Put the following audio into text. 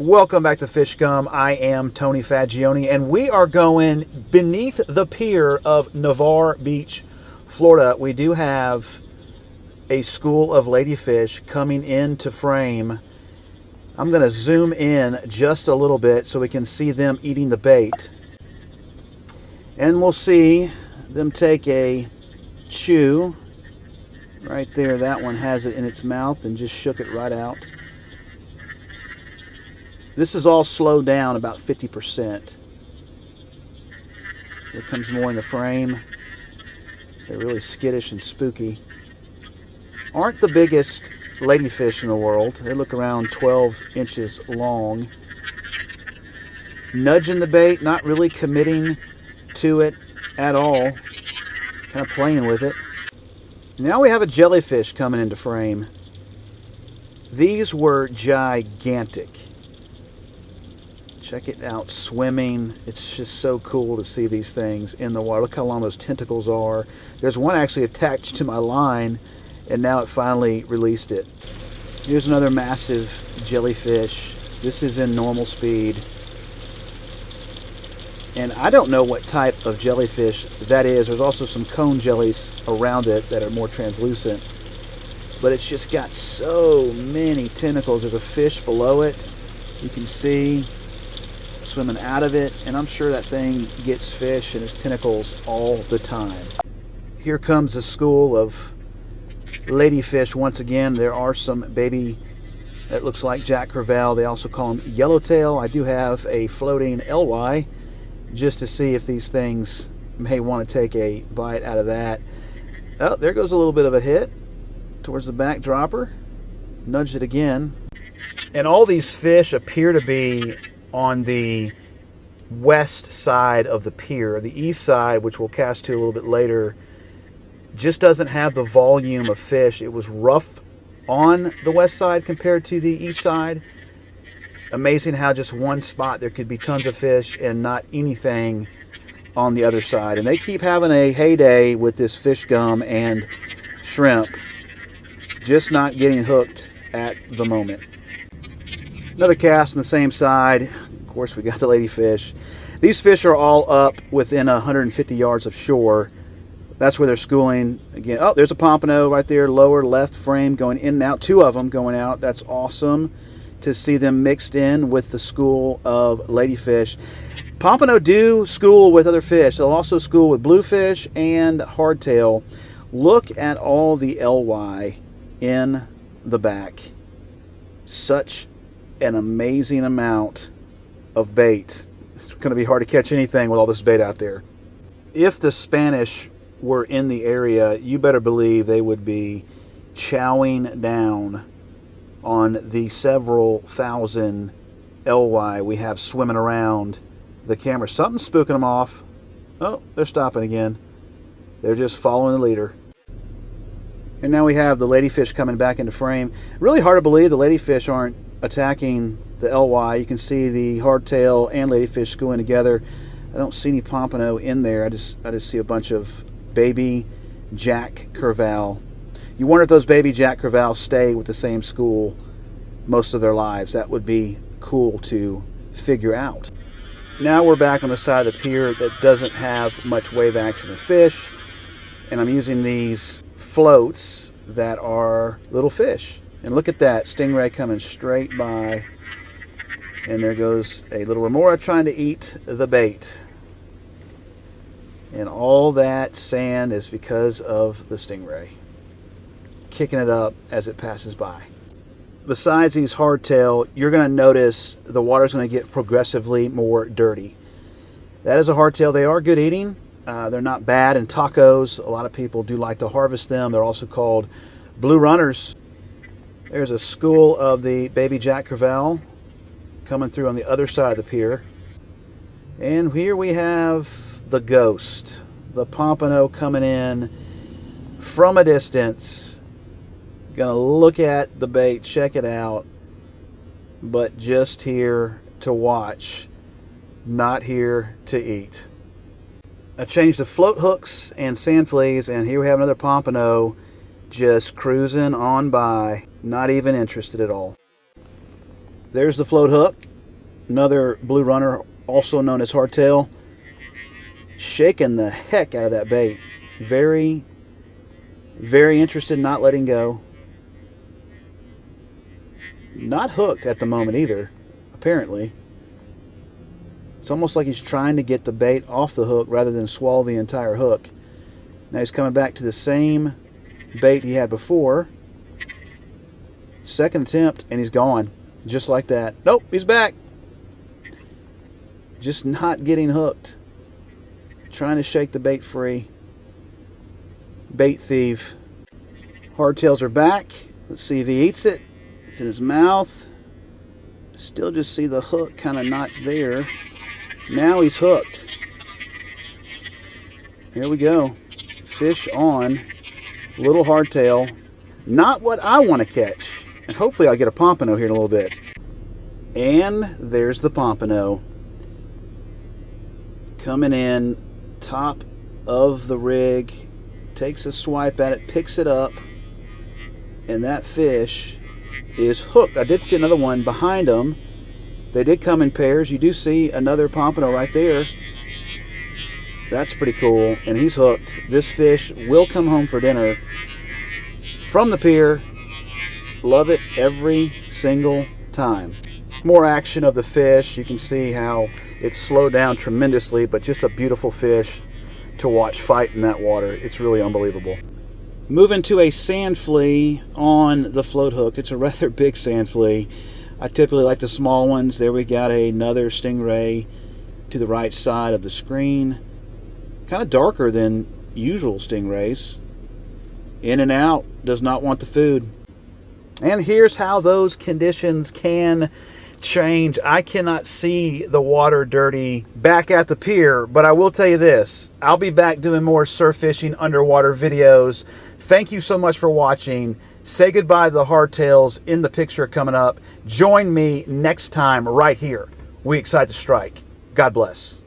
Welcome back to Fish Gum. I am Tony Fagioni, and we are going beneath the pier of Navarre Beach, Florida. We do have a school of ladyfish coming into frame. I'm going to zoom in just a little bit so we can see them eating the bait. And we'll see them take a chew. Right there, that one has it in its mouth and just shook it right out. This is all slowed down about 50%. Here comes more in the frame. They're really skittish and spooky. Aren't the biggest ladyfish in the world. They look around 12 inches long. Nudging the bait, not really committing to it at all. Kind of playing with it. Now we have a jellyfish coming into frame. These were gigantic. Check it out, swimming. It's just so cool to see these things in the water. Look how long those tentacles are. There's one actually attached to my line, and now it finally released it. Here's another massive jellyfish. This is in normal speed. And I don't know what type of jellyfish that is. There's also some cone jellies around it that are more translucent. But it's just got so many tentacles. There's a fish below it. You can see swimming out of it, and I'm sure that thing gets fish and its tentacles all the time. Here comes a school of ladyfish once again. There are some baby, it looks like Jack Crevalle. They also call them yellowtail. I do have a floating LY just to see if these things may want to take a bite out of that. Oh, there goes a little bit of a hit towards the back dropper. Nudged it again. And all these fish appear to be on the west side of the pier. The east side, which we'll cast to a little bit later, just doesn't have the volume of fish. It was rough on the west side compared to the east side. Amazing how just one spot there could be tons of fish and not anything on the other side. And they keep having a heyday with this fish gum and shrimp, just not getting hooked at the moment. Another cast on the same side. Of course, we got the ladyfish. These fish are all up within 150 yards of shore. That's where they're schooling. Again, oh, there's a pompano right there, lower left frame going in and out. Two of them going out. That's awesome to see them mixed in with the school of ladyfish. Pompano do school with other fish. They'll also school with bluefish and hardtail. Look at all the LY in the back. Such an amazing amount of bait. It's going to be hard to catch anything with all this bait out there. If the Spanish were in the area, you better believe they would be chowing down on the several thousand LY we have swimming around the camera. Something's spooking them off. Oh, they're stopping again. They're just following the leader. And now we have the ladyfish coming back into frame. Really hard to believe the ladyfish aren't attacking the LY. You can see the hardtail and ladyfish schooling together. I don't see any pompano in there. I just see a bunch of baby Jack Crevalle. You wonder if those baby Jack Crevalle stay with the same school most of their lives. That would be cool to figure out. Now we're back on the side of the pier that doesn't have much wave action or fish, and I'm using these floats that are little fish. And look at that, Stingray coming straight by. And there goes a little remora trying to eat the bait. And all that sand is because of the Stingray kicking it up as it passes by. Besides these hardtail, you're going to notice the water's going to get progressively more dirty. That is a hardtail. They are good eating. They're not bad in tacos. A lot of people do like to harvest them. They're also called blue runners. There's a school of the baby Jack Crevalle coming through on the other side of the pier. And here we have the ghost, the pompano coming in from a distance. Gonna look at the bait, check it out, but just here to watch, not here to eat. I changed the float hooks and sand fleas, and here we have another pompano just cruising on by, not even interested at all. There's the float hook. Another blue runner, also known as hardtail, shaking the heck out of that bait. Very, very interested, not letting go. Not hooked at the moment either, apparently. It's almost like he's trying to get the bait off the hook rather than swallow the entire hook. Now he's coming back to the same bait he had before. Second attempt, and he's gone. Just like that. Nope, he's back. Just not getting hooked. Trying to shake the bait free. Bait thief. Hardtails are back. Let's see if he eats it. It's in his mouth. Still just see the hook kind of not there. Now he's hooked. Here we go. Fish on. Little hardtail. Not what I want to catch. And hopefully I'll get a pompano here in a little bit. And there's the pompano. Coming in, top of the rig. Takes a swipe at it, picks it up. And that fish is hooked. I did see another one behind him. They did come in pairs. You do see another pompano right there. That's pretty cool. And he's hooked. This fish will come home for dinner from the pier. Love it every single time. More action of the fish. You can see how it's slowed down tremendously, but just a beautiful fish to watch fight in that water. It's really unbelievable. Moving to a sand flea on the float hook. It's a rather big sand flea. I typically like the small ones. There we got another stingray to the right side of the screen. Kind of darker than usual stingrays. In and out, does not want the food. And here's how those conditions can change. I cannot see the water dirty back at the pier, but I will tell you this. I'll be back doing more surf fishing underwater videos. Thank you so much for watching. Say goodbye to the hardtails in the picture coming up. Join me next time right here. We Excite to Strike. God bless.